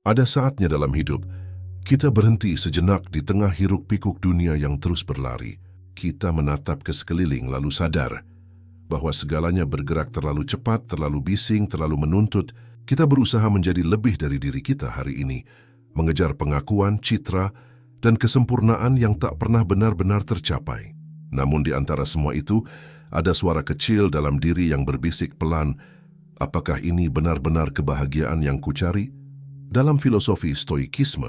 Ada saatnya dalam hidup, kita berhenti sejenak di tengah hiruk-pikuk dunia yang terus berlari. Kita menatap ke sekeliling lalu sadar bahwa segalanya bergerak terlalu cepat, terlalu bising, terlalu menuntut. Kita berusaha menjadi lebih dari diri kita hari ini, mengejar pengakuan, citra, dan kesempurnaan yang tak pernah benar-benar tercapai. Namun di antara semua itu, ada suara kecil dalam diri yang berbisik pelan, apakah ini benar-benar kebahagiaan yang kucari? Dalam filosofi stoikisme,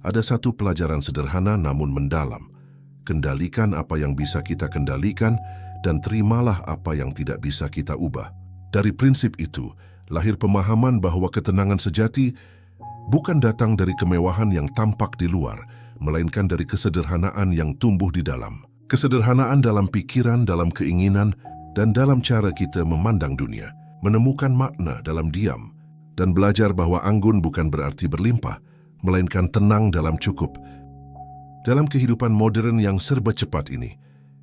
ada satu pelajaran sederhana namun mendalam. Kendalikan apa yang bisa kita kendalikan dan terimalah apa yang tidak bisa kita ubah. Dari prinsip itu, lahir pemahaman bahwa ketenangan sejati bukan datang dari kemewahan yang tampak di luar, melainkan dari kesederhanaan yang tumbuh di dalam. Kesederhanaan dalam pikiran, dalam keinginan, dan dalam cara kita memandang dunia. Menemukan makna dalam diam, dan belajar bahwa anggun bukan berarti berlimpah, melainkan tenang dalam cukup. Dalam kehidupan modern yang serba cepat ini,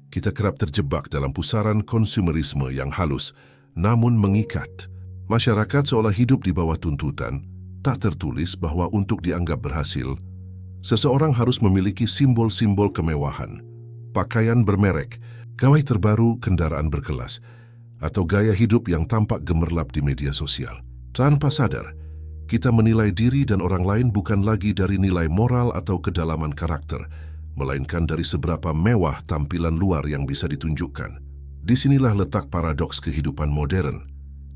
kita kerap terjebak dalam pusaran konsumerisme yang halus, namun mengikat. Masyarakat seolah hidup di bawah tuntutan, tak tertulis bahwa untuk dianggap berhasil, seseorang harus memiliki simbol-simbol kemewahan, pakaian bermerek, gawai terbaru, kendaraan berkelas, atau gaya hidup yang tampak gemerlap di media sosial. Tanpa sadar, kita menilai diri dan orang lain bukan lagi dari nilai moral atau kedalaman karakter, melainkan dari seberapa mewah tampilan luar yang bisa ditunjukkan. Disinilah letak paradoks kehidupan modern,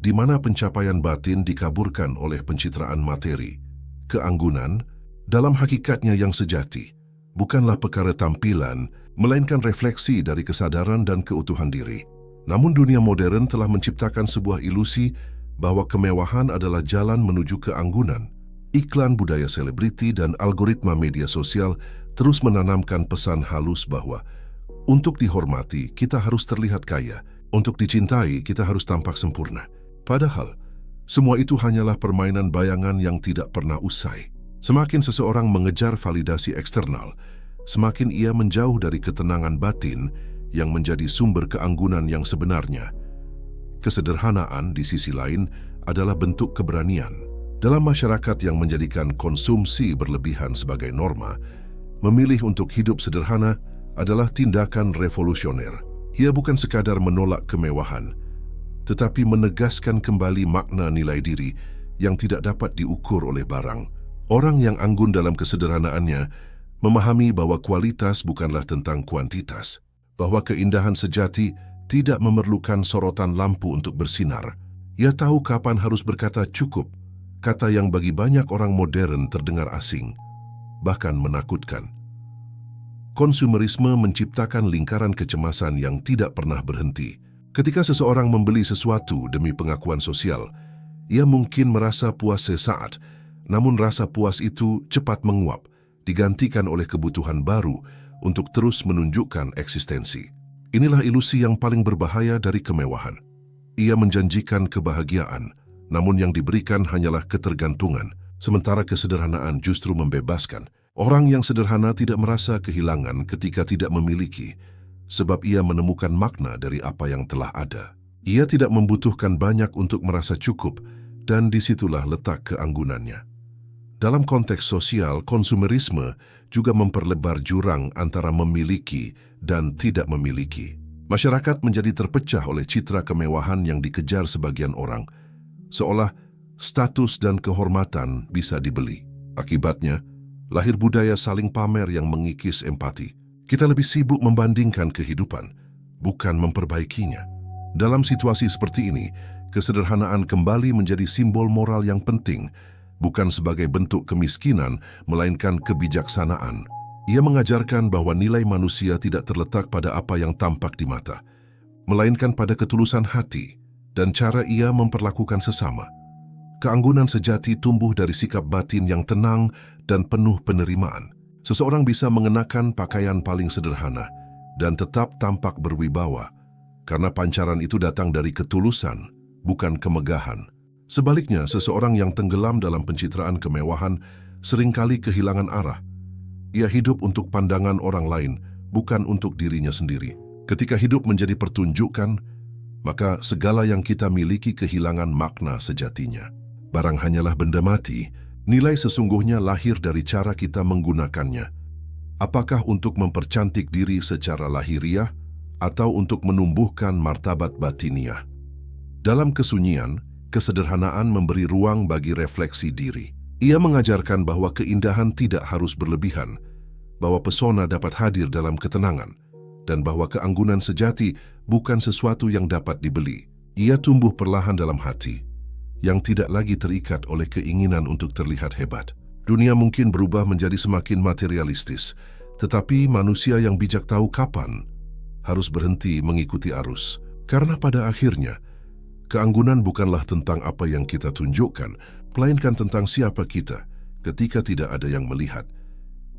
di mana pencapaian batin dikaburkan oleh pencitraan materi. Keanggunan, dalam hakikatnya yang sejati, bukanlah perkara tampilan, melainkan refleksi dari kesadaran dan keutuhan diri. Namun dunia modern telah menciptakan sebuah ilusi bahwa kemewahan adalah jalan menuju keanggunan. Iklan budaya selebriti dan algoritma media sosial terus menanamkan pesan halus bahwa untuk dihormati, kita harus terlihat kaya. Untuk dicintai, kita harus tampak sempurna. Padahal, semua itu hanyalah permainan bayangan yang tidak pernah usai. Semakin seseorang mengejar validasi eksternal, semakin ia menjauh dari ketenangan batin yang menjadi sumber keanggunan yang sebenarnya. Kesederhanaan di sisi lain adalah bentuk keberanian. Dalam masyarakat yang menjadikan konsumsi berlebihan sebagai norma, memilih untuk hidup sederhana adalah tindakan revolusioner. Ia bukan sekadar menolak kemewahan, tetapi menegaskan kembali makna nilai diri yang tidak dapat diukur oleh barang. Orang yang anggun dalam kesederhanaannya memahami bahwa kualitas bukanlah tentang kuantitas, bahwa keindahan sejati tidak memerlukan sorotan lampu untuk bersinar. Ia tahu kapan harus berkata cukup, kata yang bagi banyak orang modern terdengar asing, bahkan menakutkan. Konsumerisme menciptakan lingkaran kecemasan yang tidak pernah berhenti. Ketika seseorang membeli sesuatu demi pengakuan sosial, ia mungkin merasa puas sesaat, namun rasa puas itu cepat menguap, digantikan oleh kebutuhan baru untuk terus menunjukkan eksistensi. Inilah ilusi yang paling berbahaya dari kemewahan. Ia menjanjikan kebahagiaan, namun yang diberikan hanyalah ketergantungan, sementara kesederhanaan justru membebaskan. Orang yang sederhana tidak merasa kehilangan ketika tidak memiliki, sebab ia menemukan makna dari apa yang telah ada. Ia tidak membutuhkan banyak untuk merasa cukup, dan disitulah letak keanggunannya. Dalam konteks sosial, konsumerisme juga memperlebar jurang antara memiliki dan tidak memiliki. Masyarakat menjadi terpecah oleh citra kemewahan yang dikejar sebagian orang, seolah status dan kehormatan bisa dibeli. Akibatnya, lahir budaya saling pamer yang mengikis empati. Kita lebih sibuk membandingkan kehidupan, bukan memperbaikinya. Dalam situasi seperti ini, kesederhanaan kembali menjadi simbol moral yang penting, bukan sebagai bentuk kemiskinan, melainkan kebijaksanaan. Ia mengajarkan bahwa nilai manusia tidak terletak pada apa yang tampak di mata, melainkan pada ketulusan hati dan cara ia memperlakukan sesama. Keanggunan sejati tumbuh dari sikap batin yang tenang dan penuh penerimaan. Seseorang bisa mengenakan pakaian paling sederhana dan tetap tampak berwibawa, karena pancaran itu datang dari ketulusan, bukan kemegahan. Sebaliknya, seseorang yang tenggelam dalam pencitraan kemewahan seringkali kehilangan arah. Ia hidup untuk pandangan orang lain, bukan untuk dirinya sendiri. Ketika hidup menjadi pertunjukan, maka segala yang kita miliki kehilangan makna sejatinya. Barang hanyalah benda mati, Nilai sesungguhnya lahir dari cara kita menggunakannya. Apakah untuk mempercantik diri secara lahiriah atau untuk menumbuhkan martabat batiniah? Dalam kesunyian, kesederhanaan memberi ruang bagi refleksi diri. Ia mengajarkan bahwa keindahan tidak harus berlebihan, bahwa pesona dapat hadir dalam ketenangan, dan bahwa keanggunan sejati bukan sesuatu yang dapat dibeli. Ia tumbuh perlahan dalam hati, yang tidak lagi terikat oleh keinginan untuk terlihat hebat. Dunia mungkin berubah menjadi semakin materialistis, tetapi manusia yang bijak tahu kapan harus berhenti mengikuti arus. Karena pada akhirnya, keanggunan bukanlah tentang apa yang kita tunjukkan, melainkan tentang siapa kita ketika tidak ada yang melihat.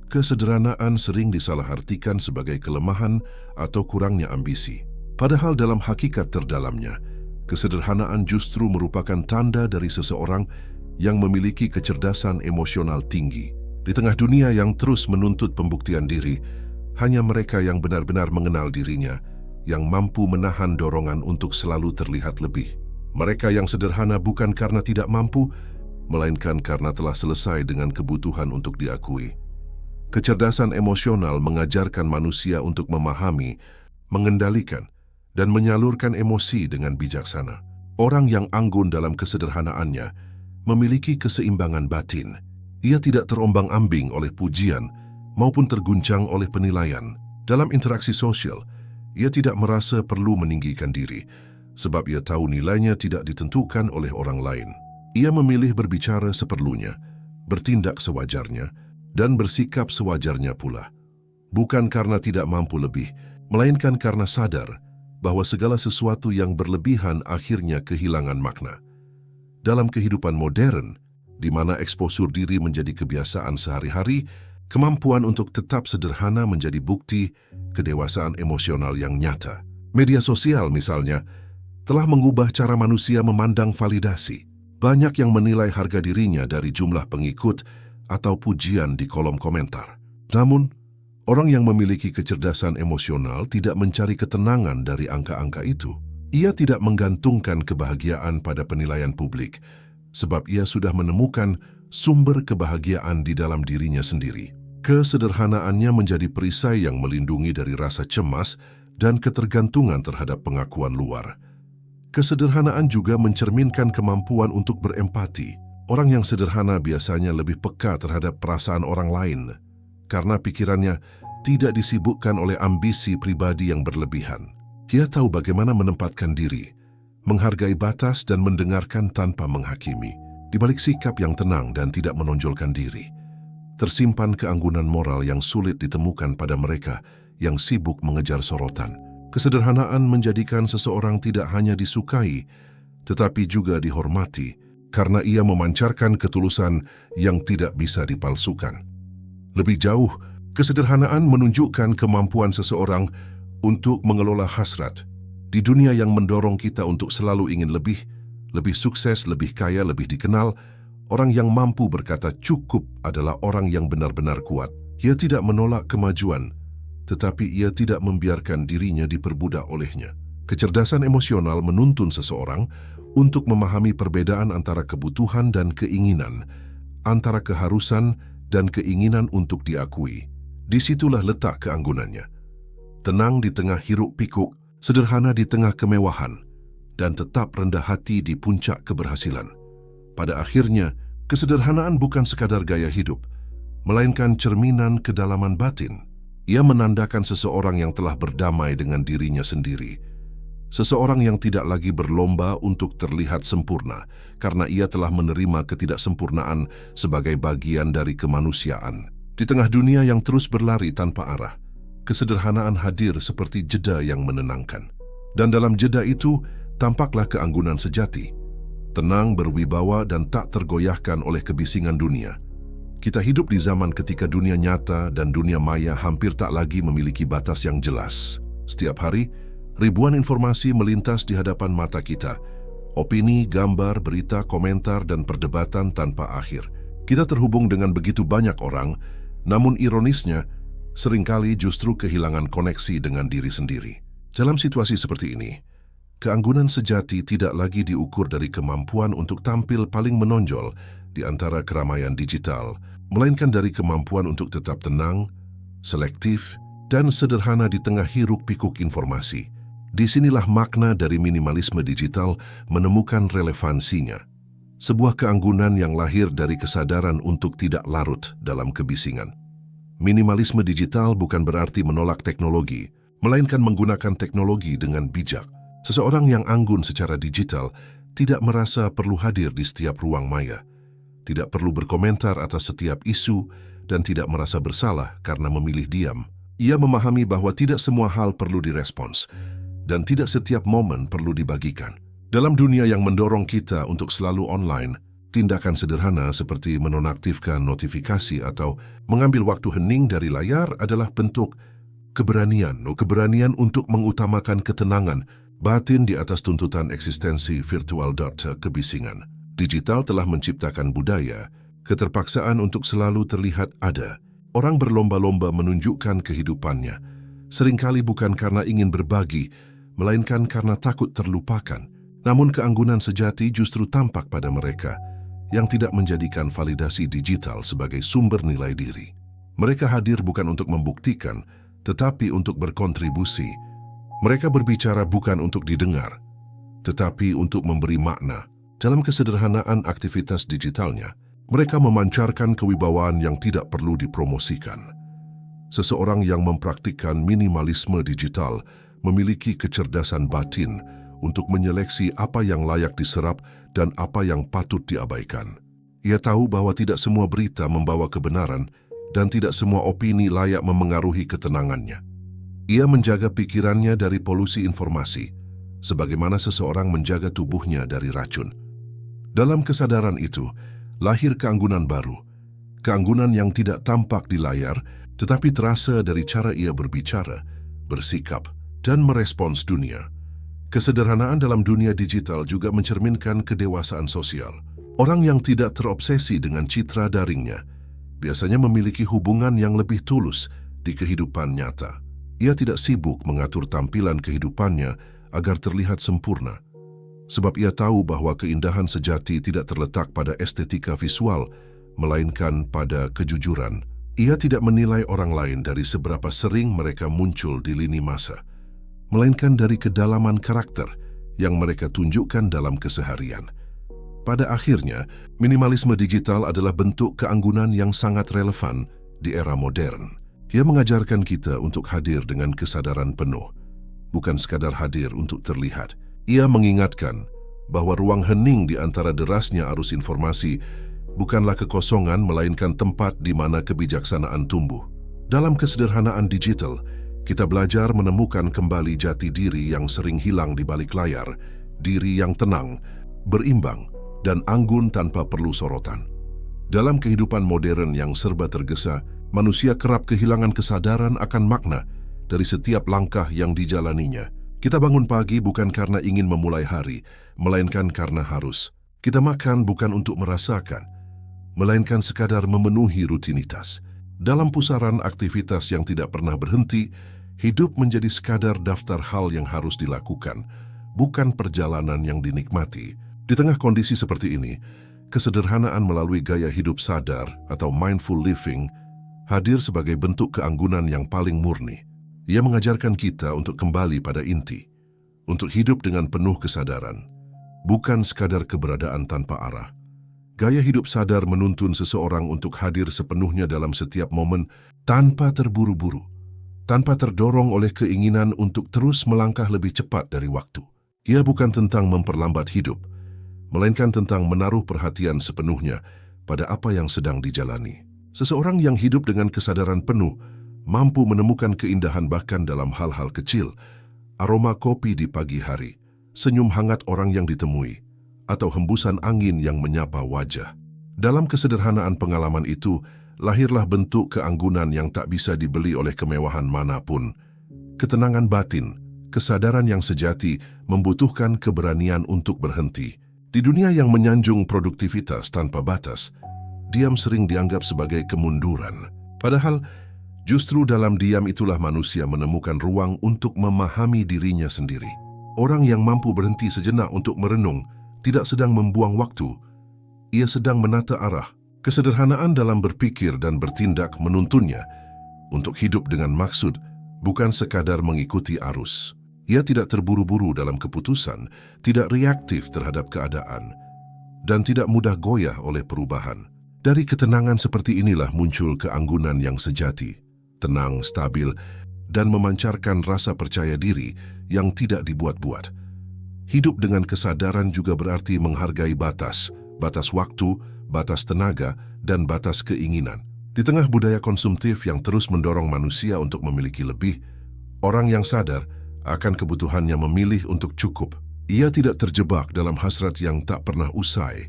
Kesederhanaan sering disalahartikan sebagai kelemahan atau kurangnya ambisi. Padahal dalam hakikat terdalamnya, kesederhanaan justru merupakan tanda dari seseorang yang memiliki kecerdasan emosional tinggi. Di tengah dunia yang terus menuntut pembuktian diri, hanya mereka yang benar-benar mengenal dirinya yang mampu menahan dorongan untuk selalu terlihat lebih. Mereka yang sederhana bukan karena tidak mampu, melainkan karena telah selesai dengan kebutuhan untuk diakui. Kecerdasan emosional mengajarkan manusia untuk memahami, mengendalikan, dan menyalurkan emosi dengan bijaksana. Orang yang anggun dalam kesederhanaannya memiliki keseimbangan batin. Ia tidak terombang-ambing oleh pujian maupun terguncang oleh penilaian. Dalam interaksi sosial, ia tidak merasa perlu meninggikan diri, sebab ia tahu nilainya tidak ditentukan oleh orang lain. Ia memilih berbicara seperlunya, bertindak sewajarnya, dan bersikap sewajarnya pula. Bukan karena tidak mampu lebih, melainkan karena sadar bahwa segala sesuatu yang berlebihan akhirnya kehilangan makna. Dalam kehidupan modern, di mana eksposur diri menjadi kebiasaan sehari-hari, kemampuan untuk tetap sederhana menjadi bukti kedewasaan emosional yang nyata. Media sosial misalnya, telah mengubah cara manusia memandang validasi. Banyak yang menilai harga dirinya dari jumlah pengikut atau pujian di kolom komentar. Namun, orang yang memiliki kecerdasan emosional tidak mencari ketenangan dari angka-angka itu. Ia tidak menggantungkan kebahagiaan pada penilaian publik, sebab ia sudah menemukan sumber kebahagiaan di dalam dirinya sendiri. Kesederhanaannya menjadi perisai yang melindungi dari rasa cemas dan ketergantungan terhadap pengakuan luar. Kesederhanaan juga mencerminkan kemampuan untuk berempati. Orang yang sederhana biasanya lebih peka terhadap perasaan orang lain, karena pikirannya tidak disibukkan oleh ambisi pribadi yang berlebihan. Ia tahu bagaimana menempatkan diri, menghargai batas dan mendengarkan tanpa menghakimi. Di balik sikap yang tenang dan tidak menonjolkan diri, tersimpan keanggunan moral yang sulit ditemukan pada mereka yang sibuk mengejar sorotan. Kesederhanaan menjadikan seseorang tidak hanya disukai, tetapi juga dihormati, karena ia memancarkan ketulusan yang tidak bisa dipalsukan. Lebih jauh, kesederhanaan menunjukkan kemampuan seseorang untuk mengelola hasrat. Di dunia yang mendorong kita untuk selalu ingin lebih sukses, lebih kaya, lebih dikenal, orang yang mampu berkata cukup adalah orang yang benar-benar kuat. Ia tidak menolak kemajuan, tetapi ia tidak membiarkan dirinya diperbudak olehnya. Kecerdasan emosional menuntun seseorang untuk memahami perbedaan antara kebutuhan dan keinginan, antara keharusan dan keinginan untuk diakui. Disitulah letak keanggunannya. Tenang di tengah hiruk-pikuk, sederhana di tengah kemewahan, dan tetap rendah hati di puncak keberhasilan. Pada akhirnya, kesederhanaan bukan sekadar gaya hidup, melainkan cerminan kedalaman batin. Ia menandakan seseorang yang telah berdamai dengan dirinya sendiri. Seseorang yang tidak lagi berlomba untuk terlihat sempurna, karena ia telah menerima ketidaksempurnaan sebagai bagian dari kemanusiaan. Di tengah dunia yang terus berlari tanpa arah, kesederhanaan hadir seperti jeda yang menenangkan. Dan dalam jeda itu, tampaklah keanggunan sejati. Tenang, berwibawa, dan tak tergoyahkan oleh kebisingan dunia. Kita hidup di zaman ketika dunia nyata dan dunia maya hampir tak lagi memiliki batas yang jelas. Setiap hari, ribuan informasi melintas di hadapan mata kita. Opini, gambar, berita, komentar, dan perdebatan tanpa akhir. Kita terhubung dengan begitu banyak orang, namun ironisnya, seringkali justru kehilangan koneksi dengan diri sendiri. Dalam situasi seperti ini, keanggunan sejati tidak lagi diukur dari kemampuan untuk tampil paling menonjol, di antara keramaian digital, melainkan dari kemampuan untuk tetap tenang, selektif, dan sederhana di tengah hiruk-pikuk informasi. Disinilah makna dari minimalisme digital menemukan relevansinya. Sebuah keanggunan yang lahir dari kesadaran untuk tidak larut dalam kebisingan. Minimalisme digital bukan berarti menolak teknologi, melainkan menggunakan teknologi dengan bijak. Seseorang yang anggun secara digital tidak merasa perlu hadir di setiap ruang maya, tidak perlu berkomentar atas setiap isu, dan tidak merasa bersalah karena memilih diam. Ia memahami bahwa tidak semua hal perlu direspons, dan tidak setiap momen perlu dibagikan. Dalam dunia yang mendorong kita untuk selalu online, tindakan sederhana seperti menonaktifkan notifikasi atau mengambil waktu hening dari layar adalah bentuk keberanian untuk mengutamakan ketenangan batin di atas tuntutan eksistensi virtual. Kebisingan digital telah menciptakan budaya keterpaksaan untuk selalu terlihat ada. Orang berlomba-lomba menunjukkan kehidupannya, seringkali bukan karena ingin berbagi, melainkan karena takut terlupakan. Namun keanggunan sejati justru tampak pada mereka yang tidak menjadikan validasi digital sebagai sumber nilai diri. Mereka hadir bukan untuk membuktikan, tetapi untuk berkontribusi. Mereka berbicara bukan untuk didengar, tetapi untuk memberi makna. Dalam kesederhanaan aktivitas digitalnya, mereka memancarkan kewibawaan yang tidak perlu dipromosikan. Seseorang yang mempraktikkan minimalisme digital memiliki kecerdasan batin untuk menyeleksi apa yang layak diserap dan apa yang patut diabaikan. Ia tahu bahwa tidak semua berita membawa kebenaran dan tidak semua opini layak memengaruhi ketenangannya. Ia menjaga pikirannya dari polusi informasi, sebagaimana seseorang menjaga tubuhnya dari racun. Dalam kesadaran itu, lahir keanggunan baru, keanggunan yang tidak tampak di layar, tetapi terasa dari cara ia berbicara, bersikap, dan merespons dunia. Kesederhanaan dalam dunia digital juga mencerminkan kedewasaan sosial. Orang yang tidak terobsesi dengan citra daringnya biasanya memiliki hubungan yang lebih tulus di kehidupan nyata. Ia tidak sibuk mengatur tampilan kehidupannya agar terlihat sempurna, sebab ia tahu bahwa keindahan sejati tidak terletak pada estetika visual, melainkan pada kejujuran. Ia tidak menilai orang lain dari seberapa sering mereka muncul di lini masa, melainkan dari kedalaman karakter yang mereka tunjukkan dalam keseharian. Pada akhirnya, minimalisme digital adalah bentuk keanggunan yang sangat relevan di era modern. Ia mengajarkan kita untuk hadir dengan kesadaran penuh, bukan sekadar hadir untuk terlihat. Ia mengingatkan bahwa ruang hening di antara derasnya arus informasi bukanlah kekosongan, melainkan tempat di mana kebijaksanaan tumbuh. Dalam kesederhanaan digital, kita belajar menemukan kembali jati diri yang sering hilang di balik layar, diri yang tenang, berimbang, dan anggun tanpa perlu sorotan. Dalam kehidupan modern yang serba tergesa, manusia kerap kehilangan kesadaran akan makna dari setiap langkah yang dijalaninya. Kita bangun pagi bukan karena ingin memulai hari, melainkan karena harus. Kita makan bukan untuk merasakan, melainkan sekadar memenuhi rutinitas. Dalam pusaran aktivitas yang tidak pernah berhenti, hidup menjadi sekadar daftar hal yang harus dilakukan, bukan perjalanan yang dinikmati. Di tengah kondisi seperti ini, kesederhanaan melalui gaya hidup sadar atau mindful living hadir sebagai bentuk keanggunan yang paling murni. Ia mengajarkan kita untuk kembali pada inti, untuk hidup dengan penuh kesadaran, bukan sekadar keberadaan tanpa arah. Gaya hidup sadar menuntun seseorang untuk hadir sepenuhnya dalam setiap momen tanpa terburu-buru, tanpa terdorong oleh keinginan untuk terus melangkah lebih cepat dari waktu. Ia bukan tentang memperlambat hidup, melainkan tentang menaruh perhatian sepenuhnya pada apa yang sedang dijalani. Seseorang yang hidup dengan kesadaran penuh mampu menemukan keindahan bahkan dalam hal-hal kecil, aroma kopi di pagi hari, senyum hangat orang yang ditemui, atau hembusan angin yang menyapa wajah. Dalam kesederhanaan pengalaman itu, lahirlah bentuk keanggunan yang tak bisa dibeli oleh kemewahan manapun. Ketenangan batin, kesadaran yang sejati membutuhkan keberanian untuk berhenti. Di dunia yang menyanjung produktivitas tanpa batas, diam sering dianggap sebagai kemunduran. Padahal, justru dalam diam itulah manusia menemukan ruang untuk memahami dirinya sendiri. Orang yang mampu berhenti sejenak untuk merenung tidak sedang membuang waktu, ia sedang menata arah. Kesederhanaan dalam berpikir dan bertindak menuntunnya untuk hidup dengan maksud, bukan sekadar mengikuti arus. Ia tidak terburu-buru dalam keputusan, tidak reaktif terhadap keadaan, dan tidak mudah goyah oleh perubahan. Dari ketenangan seperti inilah muncul keanggunan yang sejati, tenang, stabil, dan memancarkan rasa percaya diri yang tidak dibuat-buat. Hidup dengan kesadaran juga berarti menghargai batas waktu, batas tenaga, dan batas keinginan. Di tengah budaya konsumtif yang terus mendorong manusia untuk memiliki lebih, orang yang sadar akan kebutuhannya memilih untuk cukup. Ia tidak terjebak dalam hasrat yang tak pernah usai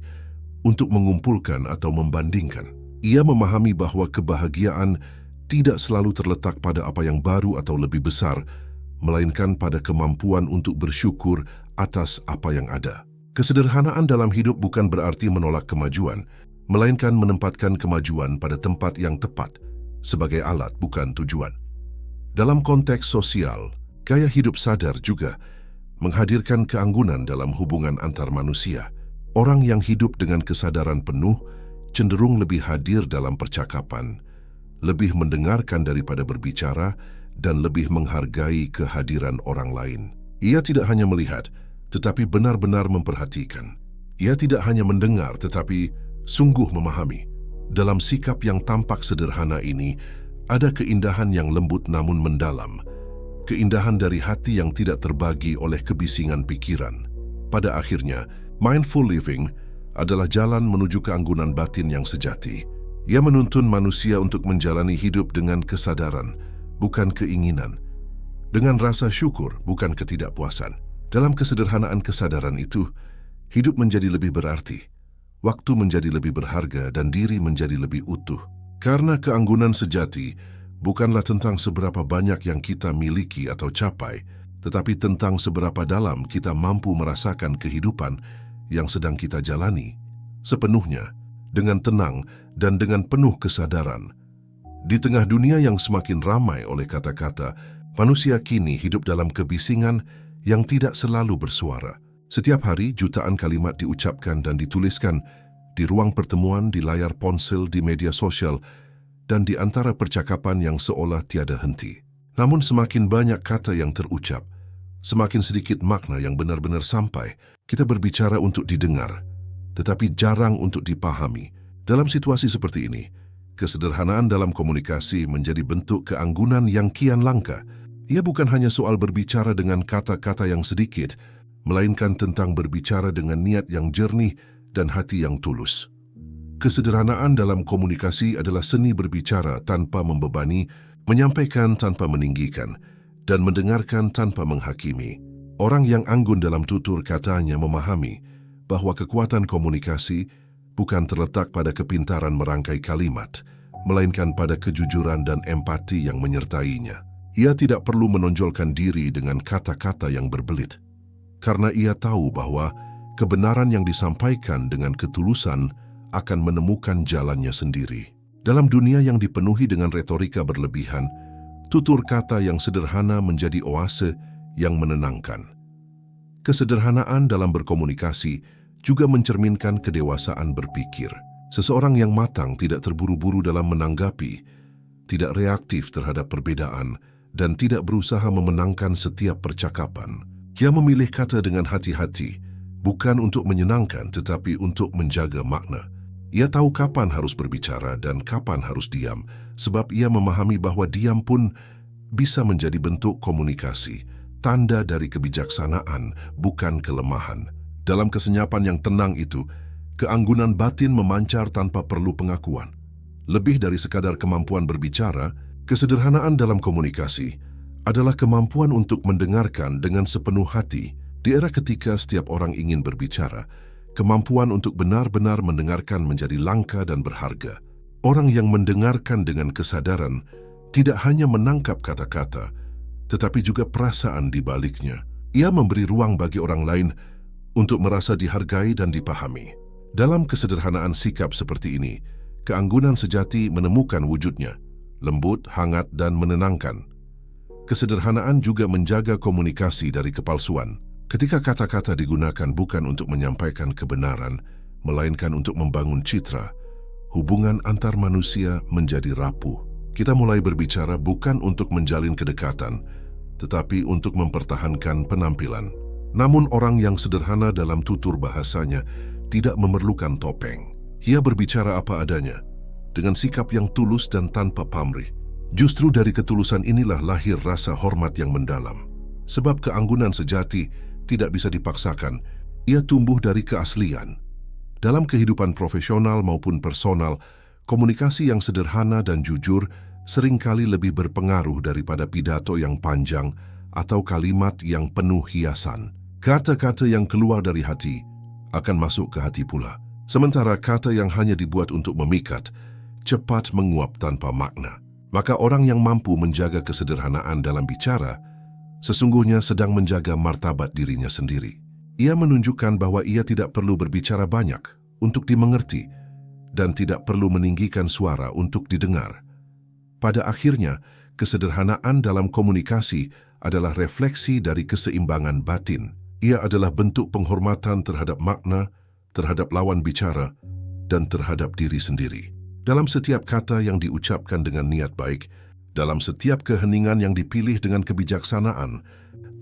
untuk mengumpulkan atau membandingkan. Ia memahami bahwa kebahagiaan tidak selalu terletak pada apa yang baru atau lebih besar, melainkan pada kemampuan untuk bersyukur atas apa yang ada. Kesederhanaan dalam hidup bukan berarti menolak kemajuan, melainkan menempatkan kemajuan pada tempat yang tepat, sebagai alat bukan tujuan. Dalam konteks sosial, gaya hidup sadar juga menghadirkan keanggunan dalam hubungan antar manusia. Orang yang hidup dengan kesadaran penuh cenderung lebih hadir dalam percakapan, lebih mendengarkan daripada berbicara, dan lebih menghargai kehadiran orang lain. Ia tidak hanya melihat, tetapi benar-benar memperhatikan. Ia tidak hanya mendengar, tetapi sungguh memahami. Dalam sikap yang tampak sederhana ini, ada keindahan yang lembut namun mendalam. Keindahan dari hati yang tidak terbagi oleh kebisingan pikiran. Pada akhirnya, mindful living adalah jalan menuju keanggunan batin yang sejati. Ia menuntun manusia untuk menjalani hidup dengan kesadaran, bukan keinginan. Dengan rasa syukur, bukan ketidakpuasan. Dalam kesederhanaan kesadaran itu, hidup menjadi lebih berarti. Waktu menjadi lebih berharga dan diri menjadi lebih utuh. Karena keanggunan sejati bukanlah tentang seberapa banyak yang kita miliki atau capai, tetapi tentang seberapa dalam kita mampu merasakan kehidupan yang sedang kita jalani sepenuhnya, dengan tenang dan dengan penuh kesadaran. Di tengah dunia yang semakin ramai oleh kata-kata, manusia kini hidup dalam kebisingan yang tidak selalu bersuara. Setiap hari jutaan kalimat diucapkan dan dituliskan di ruang pertemuan, di layar ponsel, di media sosial, dan di antara percakapan yang seolah tiada henti. Namun semakin banyak kata yang terucap, semakin sedikit makna yang benar-benar sampai. Kita berbicara untuk didengar, tetapi jarang untuk dipahami. Dalam situasi seperti ini, kesederhanaan dalam komunikasi menjadi bentuk keanggunan yang kian langka. Ia bukan hanya soal berbicara dengan kata-kata yang sedikit, melainkan tentang berbicara dengan niat yang jernih dan hati yang tulus. Kesederhanaan dalam komunikasi adalah seni berbicara tanpa membebani, menyampaikan tanpa meninggikan, dan mendengarkan tanpa menghakimi. Orang yang anggun dalam tutur katanya memahami bahwa kekuatan komunikasi bukan terletak pada kepintaran merangkai kalimat, melainkan pada kejujuran dan empati yang menyertainya. Ia tidak perlu menonjolkan diri dengan kata-kata yang berbelit, karena ia tahu bahwa kebenaran yang disampaikan dengan ketulusan akan menemukan jalannya sendiri. Dalam dunia yang dipenuhi dengan retorika berlebihan, tutur kata yang sederhana menjadi oase yang menenangkan. Kesederhanaan dalam berkomunikasi juga mencerminkan kedewasaan berpikir. Seseorang yang matang tidak terburu-buru dalam menanggapi, tidak reaktif terhadap perbedaan, dan tidak berusaha memenangkan setiap percakapan. Ia memilih kata dengan hati-hati, bukan untuk menyenangkan tetapi untuk menjaga makna. Ia tahu kapan harus berbicara dan kapan harus diam, sebab ia memahami bahwa diam pun bisa menjadi bentuk komunikasi, tanda dari kebijaksanaan, bukan kelemahan. Dalam kesenyapan yang tenang itu, keanggunan batin memancar tanpa perlu pengakuan. Lebih dari sekadar kemampuan berbicara, kesederhanaan dalam komunikasi adalah kemampuan untuk mendengarkan dengan sepenuh hati. Di era ketika setiap orang ingin berbicara, kemampuan untuk benar-benar mendengarkan menjadi langka dan berharga. Orang yang mendengarkan dengan kesadaran tidak hanya menangkap kata-kata, tetapi juga perasaan di baliknya. Ia memberi ruang bagi orang lain untuk merasa dihargai dan dipahami. Dalam kesederhanaan sikap seperti ini, keanggunan sejati menemukan wujudnya, lembut, hangat, dan menenangkan. Kesederhanaan juga menjaga komunikasi dari kepalsuan. Ketika kata-kata digunakan bukan untuk menyampaikan kebenaran, melainkan untuk membangun citra, hubungan antar manusia menjadi rapuh. Kita mulai berbicara bukan untuk menjalin kedekatan, tetapi untuk mempertahankan penampilan. Namun orang yang sederhana dalam tutur bahasanya tidak memerlukan topeng. Ia berbicara apa adanya, dengan sikap yang tulus dan tanpa pamrih. Justru dari ketulusan inilah lahir rasa hormat yang mendalam. Sebab keanggunan sejati tidak bisa dipaksakan, ia tumbuh dari keaslian. Dalam kehidupan profesional maupun personal, komunikasi yang sederhana dan jujur seringkali lebih berpengaruh daripada pidato yang panjang atau kalimat yang penuh hiasan. Kata-kata yang keluar dari hati akan masuk ke hati pula. Sementara kata yang hanya dibuat untuk memikat, cepat menguap tanpa makna. Maka orang yang mampu menjaga kesederhanaan dalam bicara, sesungguhnya sedang menjaga martabat dirinya sendiri. Ia menunjukkan bahwa ia tidak perlu berbicara banyak untuk dimengerti dan tidak perlu meninggikan suara untuk didengar. Pada akhirnya, kesederhanaan dalam komunikasi adalah refleksi dari keseimbangan batin. Ia adalah bentuk penghormatan terhadap makna, terhadap lawan bicara, dan terhadap diri sendiri. Dalam setiap kata yang diucapkan dengan niat baik, dalam setiap keheningan yang dipilih dengan kebijaksanaan,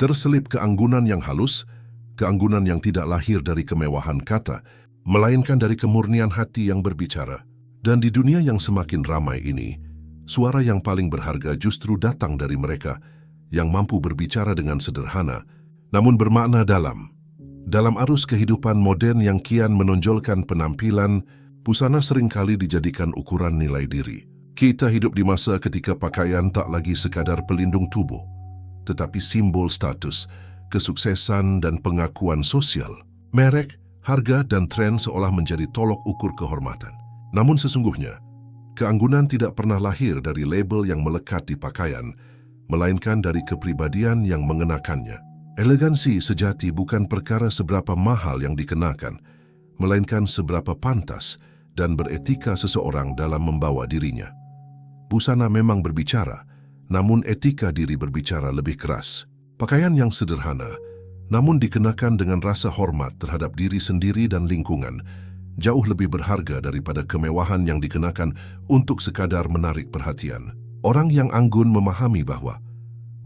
terselip keanggunan yang halus, keanggunan yang tidak lahir dari kemewahan kata, melainkan dari kemurnian hati yang berbicara. Dan di dunia yang semakin ramai ini, suara yang paling berharga justru datang dari mereka yang mampu berbicara dengan sederhana, namun bermakna dalam. Dalam arus kehidupan modern yang kian menonjolkan penampilan, busana seringkali dijadikan ukuran nilai diri. Kita hidup di masa ketika pakaian tak lagi sekadar pelindung tubuh, tetapi simbol status, kesuksesan dan pengakuan sosial. Merek, harga dan tren seolah menjadi tolok ukur kehormatan. Namun sesungguhnya, keanggunan tidak pernah lahir dari label yang melekat di pakaian, melainkan dari kepribadian yang mengenakannya. Elegansi sejati bukan perkara seberapa mahal yang dikenakan, melainkan seberapa pantas dan beretika seseorang dalam membawa dirinya. Busana memang berbicara, namun etika diri berbicara lebih keras. Pakaian yang sederhana, namun dikenakan dengan rasa hormat terhadap diri sendiri dan lingkungan, jauh lebih berharga daripada kemewahan yang dikenakan untuk sekadar menarik perhatian. Orang yang anggun memahami bahwa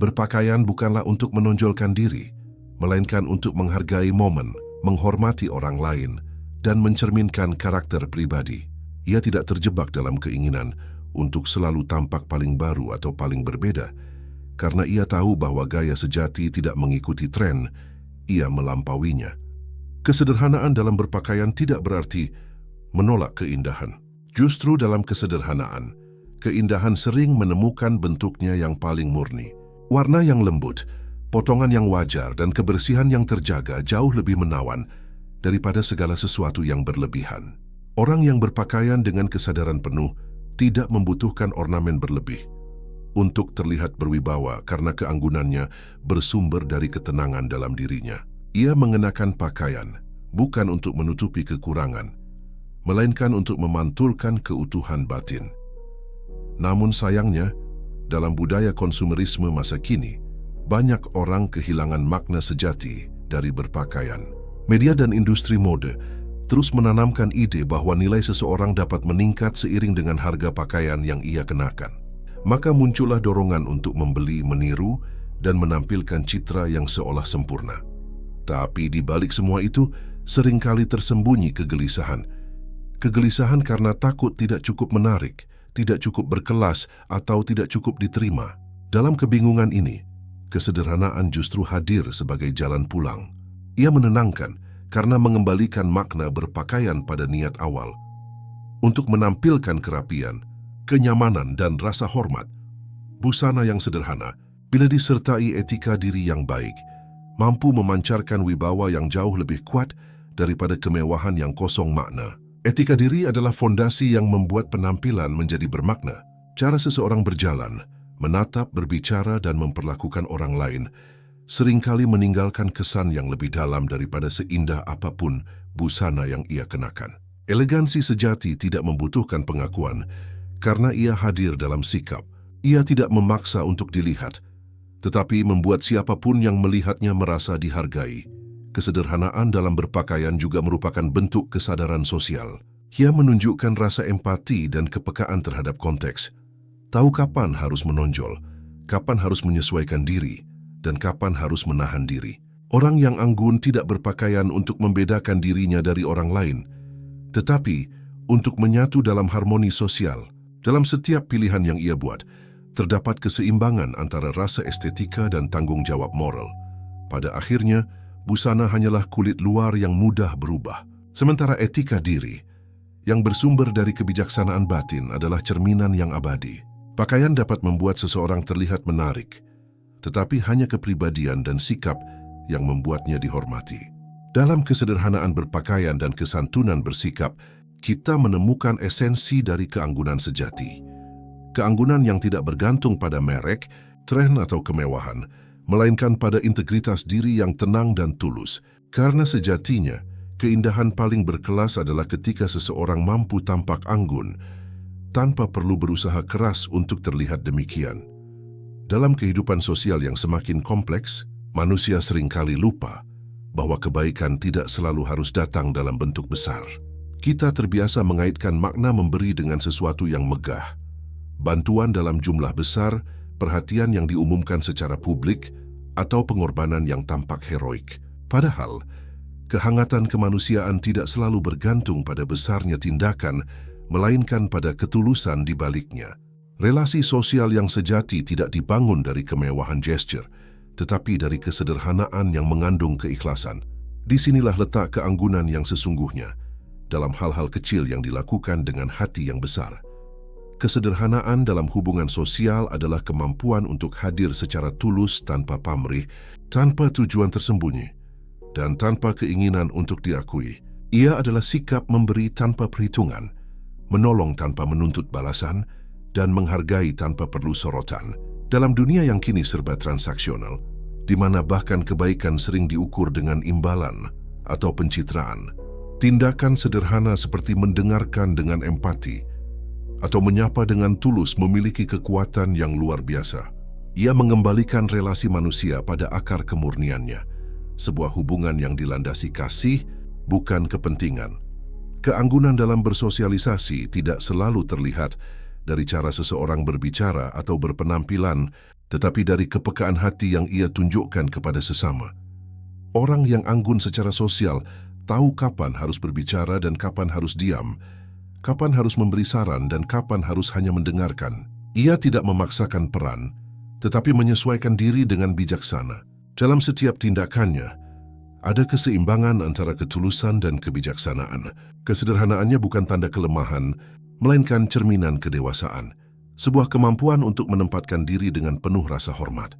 berpakaian bukanlah untuk menonjolkan diri, melainkan untuk menghargai momen, menghormati orang lain, dan mencerminkan karakter pribadi. Ia tidak terjebak dalam keinginan untuk selalu tampak paling baru atau paling berbeda, karena ia tahu bahwa gaya sejati tidak mengikuti tren, ia melampauinya. Kesederhanaan dalam berpakaian tidak berarti menolak keindahan. Justru dalam kesederhanaan, keindahan sering menemukan bentuknya yang paling murni. Warna yang lembut, potongan yang wajar, dan kebersihan yang terjaga jauh lebih menawan daripada segala sesuatu yang berlebihan. Orang yang berpakaian dengan kesadaran penuh tidak membutuhkan ornamen berlebih untuk terlihat berwibawa karena keanggunannya bersumber dari ketenangan dalam dirinya. Ia mengenakan pakaian bukan untuk menutupi kekurangan, melainkan untuk memantulkan keutuhan batin. Namun sayangnya, dalam budaya konsumerisme masa kini, banyak orang kehilangan makna sejati dari berpakaian. Media dan industri mode terus menanamkan ide bahwa nilai seseorang dapat meningkat seiring dengan harga pakaian yang ia kenakan. Maka muncullah dorongan untuk membeli, meniru, dan menampilkan citra yang seolah sempurna. Tapi di balik semua itu, seringkali tersembunyi kegelisahan. Kegelisahan karena takut tidak cukup menarik, tidak cukup berkelas, atau tidak cukup diterima. Dalam kebingungan ini, kesederhanaan justru hadir sebagai jalan pulang. Ia menenangkan karena mengembalikan makna berpakaian pada niat awal. Untuk menampilkan kerapian, kenyamanan, dan rasa hormat, busana yang sederhana, bila disertai etika diri yang baik, mampu memancarkan wibawa yang jauh lebih kuat daripada kemewahan yang kosong makna. Etika diri adalah fondasi yang membuat penampilan menjadi bermakna. Cara seseorang berjalan, menatap, berbicara, dan memperlakukan orang lain seringkali meninggalkan kesan yang lebih dalam daripada seindah apapun busana yang ia kenakan. Elegansi sejati tidak membutuhkan pengakuan karena ia hadir dalam sikap. Ia tidak memaksa untuk dilihat, tetapi membuat siapapun yang melihatnya merasa dihargai Kesederhanaan dalam berpakaian juga merupakan bentuk kesadaran sosial. Ia menunjukkan rasa empati dan kepekaan terhadap konteks. Tahu kapan harus menonjol, kapan harus menyesuaikan diri, dan kapan harus menahan diri. Orang yang anggun tidak berpakaian untuk membedakan dirinya dari orang lain, tetapi untuk menyatu dalam harmoni sosial. Dalam setiap pilihan yang ia buat, terdapat keseimbangan antara rasa estetika dan tanggung jawab moral. Pada akhirnya, busana hanyalah kulit luar yang mudah berubah. Sementara etika diri, yang bersumber dari kebijaksanaan batin, adalah cerminan yang abadi. Pakaian dapat membuat seseorang terlihat menarik, tetapi hanya kepribadian dan sikap yang membuatnya dihormati. Dalam kesederhanaan berpakaian dan kesantunan bersikap, kita menemukan esensi dari keanggunan sejati. Keanggunan yang tidak bergantung pada merek, tren atau kemewahan, melainkan pada integritas diri yang tenang dan tulus. Karena sejatinya, keindahan paling berkelas adalah ketika seseorang mampu tampak anggun, tanpa perlu berusaha keras untuk terlihat demikian. Dalam kehidupan sosial yang semakin kompleks, manusia seringkali lupa bahwa kebaikan tidak selalu harus datang dalam bentuk besar. Kita terbiasa mengaitkan makna memberi dengan sesuatu yang megah. Bantuan dalam jumlah besar, perhatian yang diumumkan secara publik, atau pengorbanan yang tampak heroik. Padahal, kehangatan kemanusiaan tidak selalu bergantung pada besarnya tindakan, melainkan pada ketulusan di baliknya. Relasi sosial yang sejati tidak dibangun dari kemewahan gesture, tetapi dari kesederhanaan yang mengandung keikhlasan. Disinilah letak keanggunan yang sesungguhnya, dalam hal-hal kecil yang dilakukan dengan hati yang besar. Kesederhanaan dalam hubungan sosial adalah kemampuan untuk hadir secara tulus tanpa pamrih, tanpa tujuan tersembunyi, dan tanpa keinginan untuk diakui. Ia adalah sikap memberi tanpa perhitungan, menolong tanpa menuntut balasan, dan menghargai tanpa perlu sorotan. Dalam dunia yang kini serba transaksional, di mana bahkan kebaikan sering diukur dengan imbalan atau pencitraan, tindakan sederhana seperti mendengarkan dengan empati atau menyapa dengan tulus memiliki kekuatan yang luar biasa. Ia mengembalikan relasi manusia pada akar kemurniannya, sebuah hubungan yang dilandasi kasih, bukan kepentingan. Keanggunan dalam bersosialisasi tidak selalu terlihat dari cara seseorang berbicara atau berpenampilan, tetapi dari kepekaan hati yang ia tunjukkan kepada sesama. Orang yang anggun secara sosial tahu kapan harus berbicara dan kapan harus diam, kapan harus memberi saran dan kapan harus hanya mendengarkan. Ia tidak memaksakan peran, tetapi menyesuaikan diri dengan bijaksana. Dalam setiap tindakannya, ada keseimbangan antara ketulusan dan kebijaksanaan. Kesederhanaannya bukan tanda kelemahan, melainkan cerminan kedewasaan, sebuah kemampuan untuk menempatkan diri dengan penuh rasa hormat.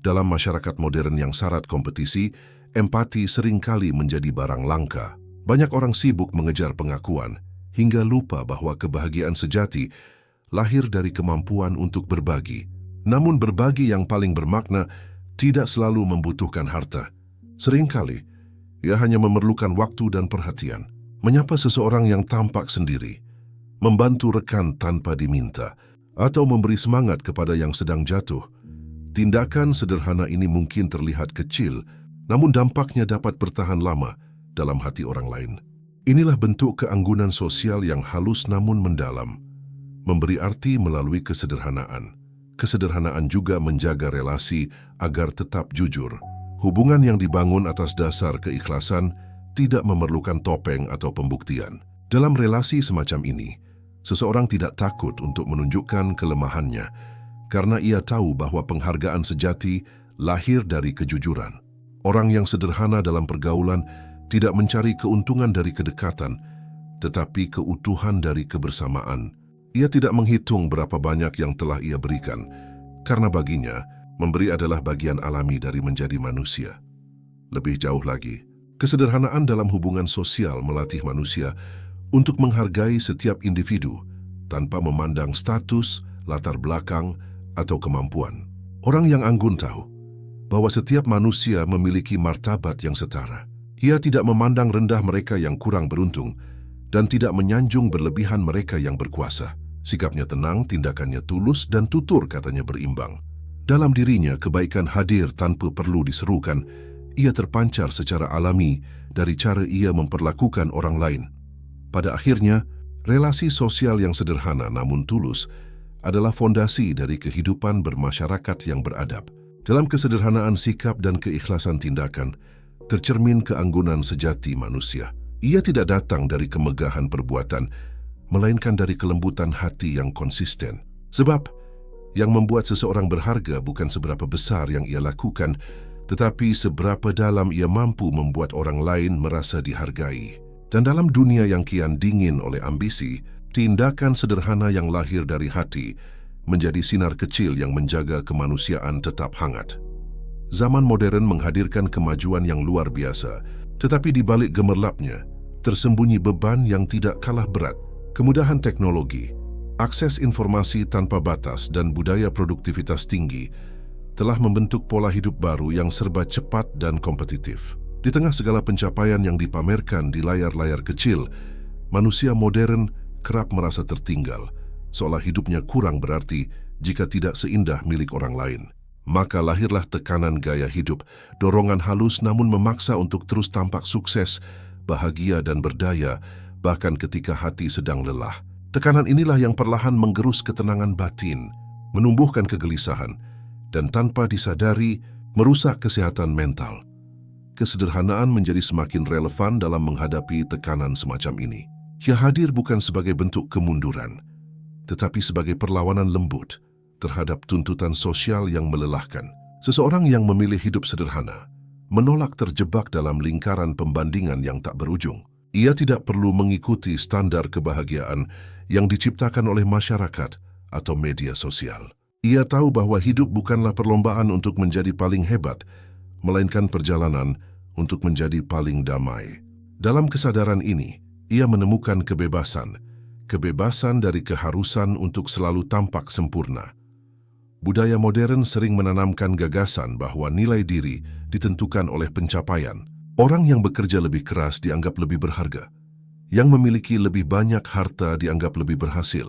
Dalam masyarakat modern yang syarat kompetisi, empati seringkali menjadi barang langka. Banyak orang sibuk mengejar pengakuan, hingga lupa bahwa kebahagiaan sejati lahir dari kemampuan untuk berbagi. Namun berbagi yang paling bermakna tidak selalu membutuhkan harta. Seringkali, ia hanya memerlukan waktu dan perhatian. Menyapa seseorang yang tampak sendiri, membantu rekan tanpa diminta, atau memberi semangat kepada yang sedang jatuh. Tindakan sederhana ini mungkin terlihat kecil, namun dampaknya dapat bertahan lama dalam hati orang lain. Inilah bentuk keanggunan sosial yang halus namun mendalam, memberi arti melalui kesederhanaan. Kesederhanaan juga menjaga relasi agar tetap jujur. Hubungan yang dibangun atas dasar keikhlasan tidak memerlukan topeng atau pembuktian. Dalam relasi semacam ini, seseorang tidak takut untuk menunjukkan kelemahannya, karena ia tahu bahwa penghargaan sejati lahir dari kejujuran. Orang yang sederhana dalam pergaulan tidak mencari keuntungan dari kedekatan, tetapi keutuhan dari kebersamaan. Ia tidak menghitung berapa banyak yang telah ia berikan, karena baginya, memberi adalah bagian alami dari menjadi manusia. Lebih jauh lagi, kesederhanaan dalam hubungan sosial melatih manusia untuk menghargai setiap individu, tanpa memandang status, latar belakang, atau kemampuan. Orang yang anggun tahu bahwa setiap manusia memiliki martabat yang setara. Ia tidak memandang rendah mereka yang kurang beruntung dan tidak menyanjung berlebihan mereka yang berkuasa. Sikapnya tenang, tindakannya tulus, dan tutur katanya berimbang. Dalam dirinya, kebaikan hadir tanpa perlu diserukan, ia terpancar secara alami dari cara ia memperlakukan orang lain. Pada akhirnya, relasi sosial yang sederhana namun tulus adalah fondasi dari kehidupan bermasyarakat yang beradab. Dalam kesederhanaan sikap dan keikhlasan tindakan, tercermin keanggunan sejati manusia. Ia tidak datang dari kemegahan perbuatan, melainkan dari kelembutan hati yang konsisten. Sebab, yang membuat seseorang berharga bukan seberapa besar yang ia lakukan, tetapi seberapa dalam ia mampu membuat orang lain merasa dihargai. Dan dalam dunia yang kian dingin oleh ambisi, tindakan sederhana yang lahir dari hati menjadi sinar kecil yang menjaga kemanusiaan tetap hangat. Zaman modern menghadirkan kemajuan yang luar biasa, tetapi di balik gemerlapnya, tersembunyi beban yang tidak kalah berat. Kemudahan teknologi, akses informasi tanpa batas dan budaya produktivitas tinggi telah membentuk pola hidup baru yang serba cepat dan kompetitif. Di tengah segala pencapaian yang dipamerkan di layar-layar kecil, manusia modern kerap merasa tertinggal, seolah hidupnya kurang berarti jika tidak seindah milik orang lain. Maka lahirlah tekanan gaya hidup, dorongan halus namun memaksa untuk terus tampak sukses, bahagia dan berdaya, bahkan ketika hati sedang lelah. Tekanan inilah yang perlahan menggerus ketenangan batin, menumbuhkan kegelisahan, dan tanpa disadari merusak kesehatan mental. Kesederhanaan menjadi semakin relevan dalam menghadapi tekanan semacam ini. Ia hadir bukan sebagai bentuk kemunduran, tetapi sebagai perlawanan lembut terhadap tuntutan sosial yang melelahkan. Seseorang yang memilih hidup sederhana menolak terjebak dalam lingkaran pembandingan yang tak berujung. Ia tidak perlu mengikuti standar kebahagiaan yang diciptakan oleh masyarakat atau media sosial. Ia tahu bahwa hidup bukanlah perlombaan untuk menjadi paling hebat, melainkan perjalanan untuk menjadi paling damai. Dalam kesadaran ini, ia menemukan kebebasan dari keharusan untuk selalu tampak sempurna. Budaya modern sering menanamkan gagasan bahwa nilai diri ditentukan oleh pencapaian. Orang yang bekerja lebih keras dianggap lebih berharga, yang memiliki lebih banyak harta dianggap lebih berhasil,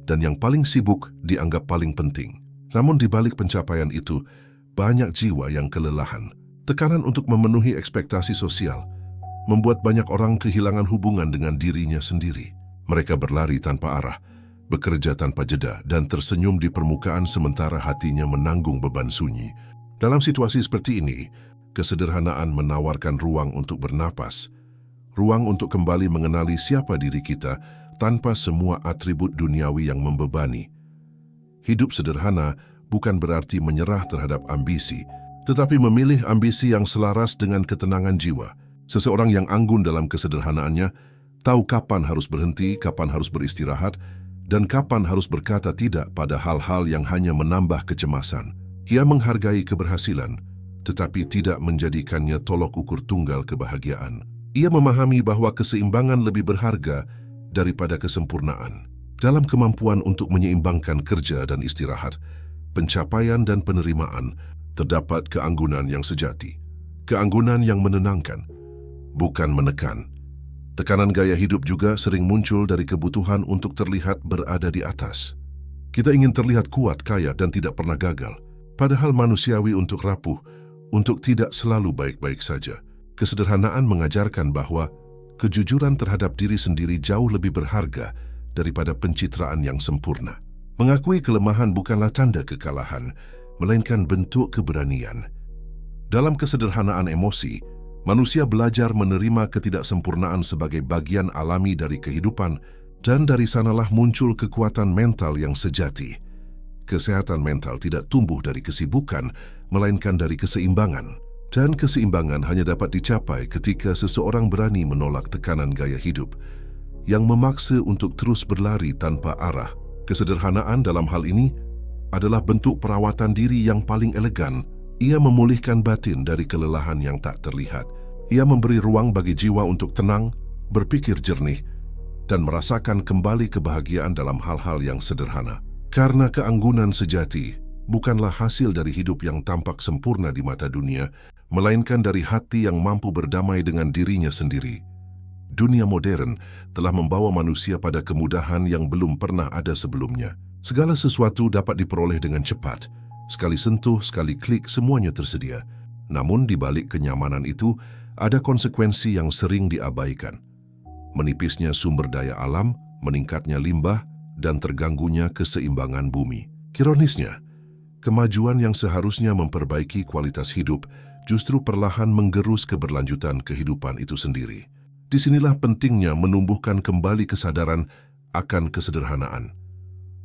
dan yang paling sibuk dianggap paling penting. Namun di balik pencapaian itu, banyak jiwa yang kelelahan. Tekanan untuk memenuhi ekspektasi sosial membuat banyak orang kehilangan hubungan dengan dirinya sendiri. Mereka berlari tanpa arah, bekerja tanpa jeda, dan tersenyum di permukaan sementara hatinya menanggung beban sunyi. Dalam situasi seperti ini, kesederhanaan menawarkan ruang untuk bernapas, ruang untuk kembali mengenali siapa diri kita tanpa semua atribut duniawi yang membebani. Hidup sederhana bukan berarti menyerah terhadap ambisi, tetapi memilih ambisi yang selaras dengan ketenangan jiwa. Seseorang yang anggun dalam kesederhanaannya tahu kapan harus berhenti, kapan harus beristirahat, dan kapan harus berkata tidak pada hal-hal yang hanya menambah kecemasan. Ia menghargai keberhasilan, tetapi tidak menjadikannya tolok ukur tunggal kebahagiaan. Ia memahami bahwa keseimbangan lebih berharga daripada kesempurnaan. Dalam kemampuan untuk menyeimbangkan kerja dan istirahat, pencapaian dan penerimaan, terdapat keanggunan yang sejati. Keanggunan yang menenangkan, bukan menekan. Tekanan gaya hidup juga sering muncul dari kebutuhan untuk terlihat berada di atas. Kita ingin terlihat kuat, kaya, dan tidak pernah gagal. Padahal manusiawi untuk rapuh, untuk tidak selalu baik-baik saja. Kesederhanaan mengajarkan bahwa kejujuran terhadap diri sendiri jauh lebih berharga daripada pencitraan yang sempurna. Mengakui kelemahan bukanlah tanda kekalahan, melainkan bentuk keberanian. Dalam kesederhanaan emosi, manusia belajar menerima ketidaksempurnaan sebagai bagian alami dari kehidupan, dan dari sanalah muncul kekuatan mental yang sejati. Kesehatan mental tidak tumbuh dari kesibukan, melainkan dari keseimbangan. Dan keseimbangan hanya dapat dicapai ketika seseorang berani menolak tekanan gaya hidup yang memaksa untuk terus berlari tanpa arah. Kesederhanaan dalam hal ini adalah bentuk perawatan diri yang paling elegan. Ia memulihkan batin dari kelelahan yang tak terlihat. Ia memberi ruang bagi jiwa untuk tenang, berpikir jernih, dan merasakan kembali kebahagiaan dalam hal-hal yang sederhana. Karena keanggunan sejati bukanlah hasil dari hidup yang tampak sempurna di mata dunia, melainkan dari hati yang mampu berdamai dengan dirinya sendiri. Dunia modern telah membawa manusia pada kemudahan yang belum pernah ada sebelumnya. Segala sesuatu dapat diperoleh dengan cepat. Sekali sentuh, sekali klik, semuanya tersedia. Namun di balik kenyamanan itu, ada konsekuensi yang sering diabaikan. Menipisnya sumber daya alam, meningkatnya limbah, dan terganggunya keseimbangan bumi. Ironisnya, kemajuan yang seharusnya memperbaiki kualitas hidup justru perlahan menggerus keberlanjutan kehidupan itu sendiri. Disinilah pentingnya menumbuhkan kembali kesadaran akan kesederhanaan.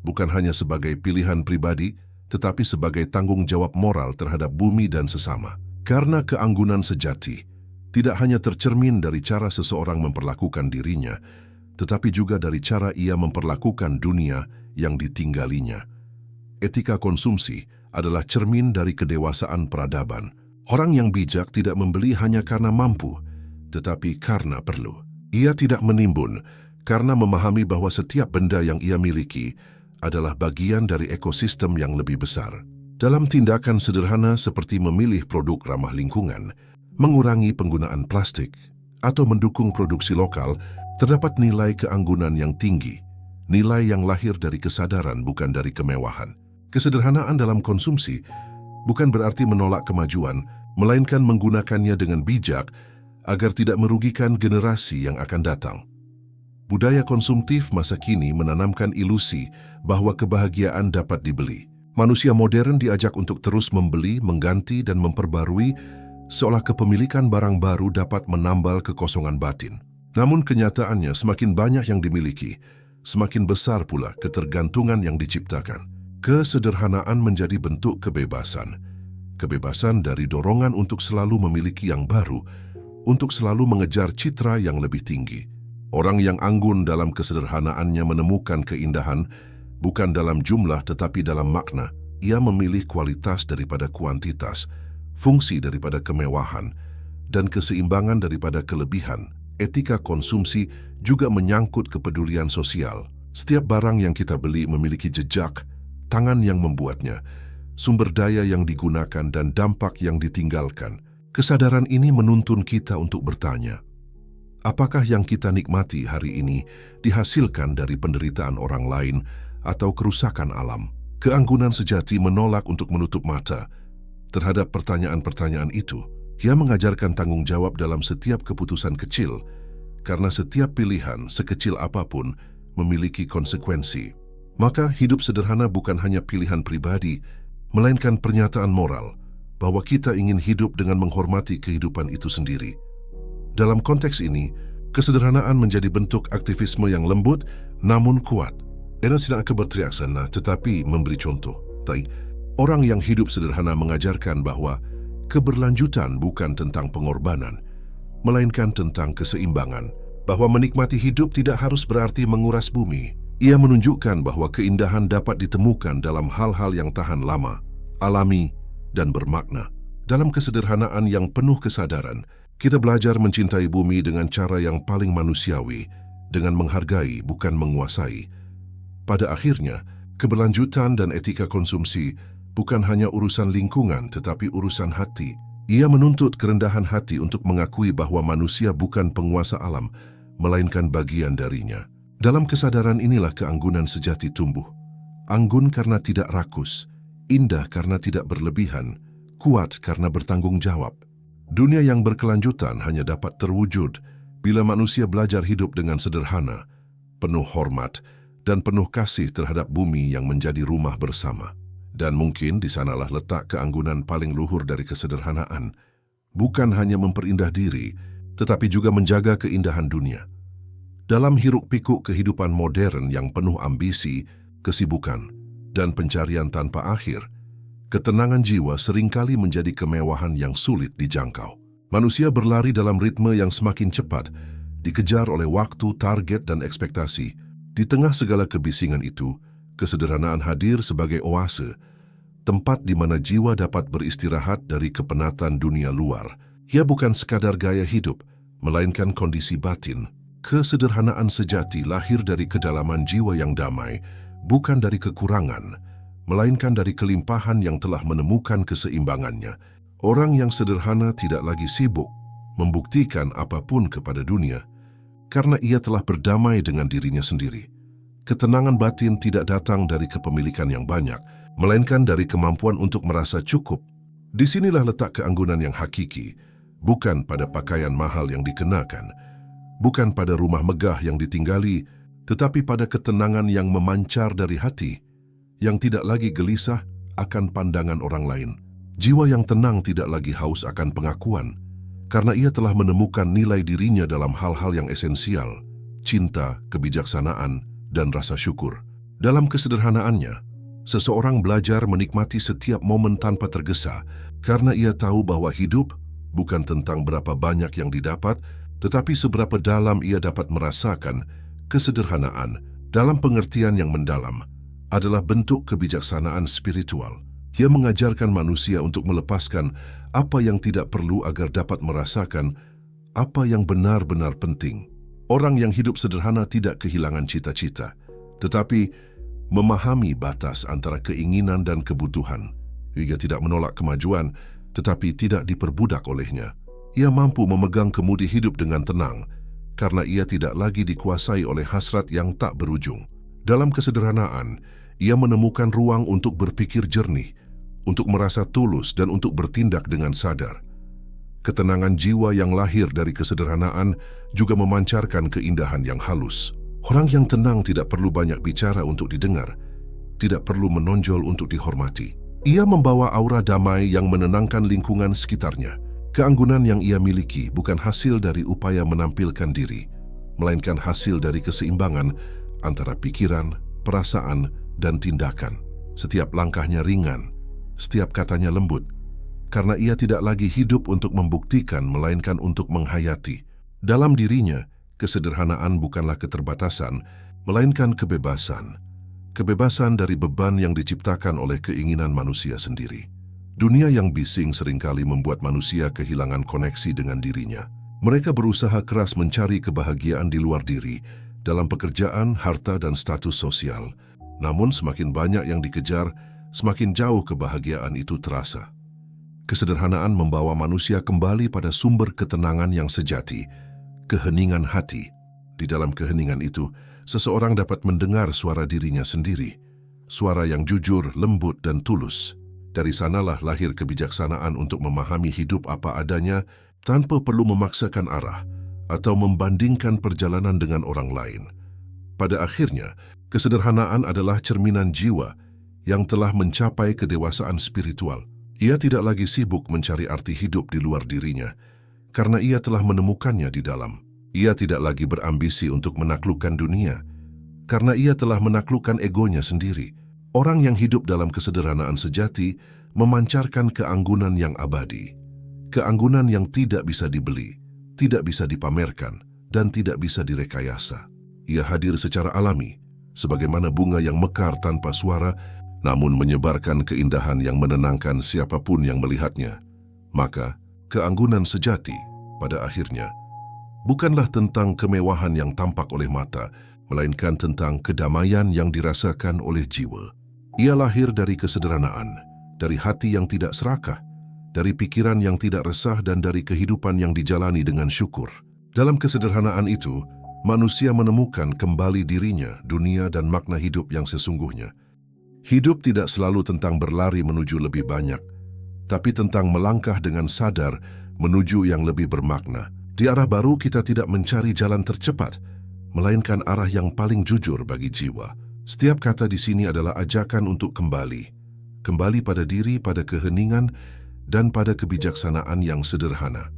Bukan hanya sebagai pilihan pribadi, tetapi sebagai tanggung jawab moral terhadap bumi dan sesama. Karena keanggunan sejati tidak hanya tercermin dari cara seseorang memperlakukan dirinya, tetapi juga dari cara ia memperlakukan dunia yang ditinggalinya. Etika konsumsi adalah cermin dari kedewasaan peradaban. Orang yang bijak tidak membeli hanya karena mampu, tetapi karena perlu. Ia tidak menimbun karena memahami bahwa setiap benda yang ia miliki adalah bagian dari ekosistem yang lebih besar. Dalam tindakan sederhana seperti memilih produk ramah lingkungan, mengurangi penggunaan plastik, atau mendukung produksi lokal, terdapat nilai keanggunan yang tinggi, nilai yang lahir dari kesadaran bukan dari kemewahan. Kesederhanaan dalam konsumsi bukan berarti menolak kemajuan, melainkan menggunakannya dengan bijak agar tidak merugikan generasi yang akan datang. Budaya konsumtif masa kini menanamkan ilusi bahwa kebahagiaan dapat dibeli. Manusia modern diajak untuk terus membeli, mengganti, dan memperbarui, seolah kepemilikan barang baru dapat menambal kekosongan batin. Namun kenyataannya semakin banyak yang dimiliki, semakin besar pula ketergantungan yang diciptakan. Kesederhanaan menjadi bentuk kebebasan. Kebebasan dari dorongan untuk selalu memiliki yang baru, untuk selalu mengejar citra yang lebih tinggi. Orang yang anggun dalam kesederhanaannya menemukan keindahan, bukan dalam jumlah tetapi dalam makna. Ia memilih kualitas daripada kuantitas, fungsi daripada kemewahan, dan keseimbangan daripada kelebihan. Etika konsumsi juga menyangkut kepedulian sosial. Setiap barang yang kita beli memiliki jejak, tangan yang membuatnya, sumber daya yang digunakan, dan dampak yang ditinggalkan. Kesadaran ini menuntun kita untuk bertanya, apakah yang kita nikmati hari ini dihasilkan dari penderitaan orang lain atau kerusakan alam? Keanggunan sejati menolak untuk menutup mata terhadap pertanyaan-pertanyaan itu. Ia mengajarkan tanggung jawab dalam setiap keputusan kecil, karena setiap pilihan, sekecil apapun, memiliki konsekuensi. Maka hidup sederhana bukan hanya pilihan pribadi, melainkan pernyataan moral bahwa kita ingin hidup dengan menghormati kehidupan itu sendiri. Dalam konteks ini, kesederhanaan menjadi bentuk aktivisme yang lembut namun kuat. Enes tidak akan berteriak sana, tetapi memberi contoh. Orang yang hidup sederhana mengajarkan bahwa keberlanjutan bukan tentang pengorbanan, melainkan tentang keseimbangan. Bahwa menikmati hidup tidak harus berarti menguras bumi. Ia menunjukkan bahwa keindahan dapat ditemukan dalam hal-hal yang tahan lama, alami, dan bermakna. Dalam kesederhanaan yang penuh kesadaran, kita belajar mencintai bumi dengan cara yang paling manusiawi, dengan menghargai bukan menguasai. Pada akhirnya, keberlanjutan dan etika konsumsi bukan hanya urusan lingkungan tetapi urusan hati. Ia menuntut kerendahan hati untuk mengakui bahwa manusia bukan penguasa alam, melainkan bagian darinya. Dalam kesadaran inilah keanggunan sejati tumbuh. Anggun karena tidak rakus, indah karena tidak berlebihan, kuat karena bertanggung jawab. Dunia yang berkelanjutan hanya dapat terwujud bila manusia belajar hidup dengan sederhana, penuh hormat, dan penuh kasih terhadap bumi yang menjadi rumah bersama. Dan mungkin di sanalah letak keanggunan paling luhur dari kesederhanaan. Bukan hanya memperindah diri, tetapi juga menjaga keindahan dunia. Dalam hiruk-pikuk kehidupan modern yang penuh ambisi, kesibukan, dan pencarian tanpa akhir, ketenangan jiwa seringkali menjadi kemewahan yang sulit dijangkau. Manusia berlari dalam ritme yang semakin cepat, dikejar oleh waktu, target, dan ekspektasi. Di tengah segala kebisingan itu, kesederhanaan hadir sebagai oase, tempat di mana jiwa dapat beristirahat dari kepenatan dunia luar. Ia bukan sekadar gaya hidup, melainkan kondisi batin. Kesederhanaan sejati lahir dari kedalaman jiwa yang damai, bukan dari kekurangan, melainkan dari kelimpahan yang telah menemukan keseimbangannya. Orang yang sederhana tidak lagi sibuk membuktikan apapun kepada dunia, karena ia telah berdamai dengan dirinya sendiri. Ketenangan batin tidak datang dari kepemilikan yang banyak, melainkan dari kemampuan untuk merasa cukup, Disinilah letak keanggunan yang hakiki, bukan pada pakaian mahal yang dikenakan, bukan pada rumah megah yang ditinggali, tetapi pada ketenangan yang memancar dari hati, yang tidak lagi gelisah akan pandangan orang lain. Jiwa yang tenang tidak lagi haus akan pengakuan, karena ia telah menemukan nilai dirinya dalam hal-hal yang esensial, cinta, kebijaksanaan, dan rasa syukur. Dalam kesederhanaannya, seseorang belajar menikmati setiap momen tanpa tergesa, karena ia tahu bahwa hidup bukan tentang berapa banyak yang didapat, tetapi seberapa dalam ia dapat merasakan. Kesederhanaan, dalam pengertian yang mendalam, adalah bentuk kebijaksanaan spiritual. Ia mengajarkan manusia untuk melepaskan apa yang tidak perlu agar dapat merasakan apa yang benar-benar penting. Orang yang hidup sederhana tidak kehilangan cita-cita, tetapi memahami batas antara keinginan dan kebutuhan. Ia tidak menolak kemajuan, tetapi tidak diperbudak olehnya. Ia mampu memegang kemudi hidup dengan tenang, karena ia tidak lagi dikuasai oleh hasrat yang tak berujung. Dalam kesederhanaan, ia menemukan ruang untuk berpikir jernih, untuk merasa tulus dan untuk bertindak dengan sadar. Ketenangan jiwa yang lahir dari kesederhanaan juga memancarkan keindahan yang halus. Orang yang tenang tidak perlu banyak bicara untuk didengar, tidak perlu menonjol untuk dihormati. Ia membawa aura damai yang menenangkan lingkungan sekitarnya. Keanggunan yang ia miliki bukan hasil dari upaya menampilkan diri, melainkan hasil dari keseimbangan antara pikiran, perasaan, dan tindakan. Setiap langkahnya ringan, setiap katanya lembut, karena ia tidak lagi hidup untuk membuktikan, melainkan untuk menghayati. Dalam dirinya, kesederhanaan bukanlah keterbatasan, melainkan kebebasan. Kebebasan dari beban yang diciptakan oleh keinginan manusia sendiri. Dunia yang bising seringkali membuat manusia kehilangan koneksi dengan dirinya. Mereka berusaha keras mencari kebahagiaan di luar diri, dalam pekerjaan, harta, dan status sosial. Namun semakin banyak yang dikejar, semakin jauh kebahagiaan itu terasa. Kesederhanaan membawa manusia kembali pada sumber ketenangan yang sejati, keheningan hati. Di dalam keheningan itu, seseorang dapat mendengar suara dirinya sendiri, suara yang jujur, lembut, dan tulus. Dari sanalah lahir kebijaksanaan untuk memahami hidup apa adanya tanpa perlu memaksakan arah atau membandingkan perjalanan dengan orang lain. Pada akhirnya, kesederhanaan adalah cerminan jiwa yang telah mencapai kedewasaan spiritual. Ia tidak lagi sibuk mencari arti hidup di luar dirinya, karena ia telah menemukannya di dalam. Ia tidak lagi berambisi untuk menaklukkan dunia, karena ia telah menaklukkan egonya sendiri. Orang yang hidup dalam kesederhanaan sejati memancarkan keanggunan yang abadi. Keanggunan yang tidak bisa dibeli, tidak bisa dipamerkan, dan tidak bisa direkayasa. Ia hadir secara alami, sebagaimana bunga yang mekar tanpa suara, namun menyebarkan keindahan yang menenangkan siapapun yang melihatnya. Maka, keanggunan sejati, pada akhirnya, bukanlah tentang kemewahan yang tampak oleh mata, melainkan tentang kedamaian yang dirasakan oleh jiwa. Ia lahir dari kesederhanaan, dari hati yang tidak serakah, dari pikiran yang tidak resah, dan dari kehidupan yang dijalani dengan syukur. Dalam kesederhanaan itu, manusia menemukan kembali dirinya, dunia, dan makna hidup yang sesungguhnya. Hidup tidak selalu tentang berlari menuju lebih banyak, tapi tentang melangkah dengan sadar menuju yang lebih bermakna. Di arah baru kita tidak mencari jalan tercepat, melainkan arah yang paling jujur bagi jiwa. Setiap kata di sini adalah ajakan untuk kembali pada diri, pada keheningan, dan pada kebijaksanaan yang sederhana.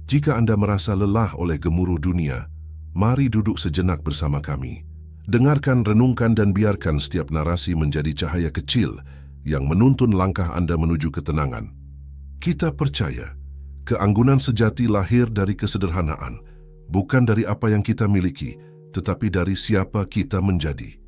Jika Anda merasa lelah oleh gemuruh dunia, mari duduk sejenak bersama kami. Dengarkan, renungkan, dan biarkan setiap narasi menjadi cahaya kecil yang menuntun langkah Anda menuju ketenangan. Kita percaya, keanggunan sejati lahir dari kesederhanaan, bukan dari apa yang kita miliki, tetapi dari siapa kita menjadi.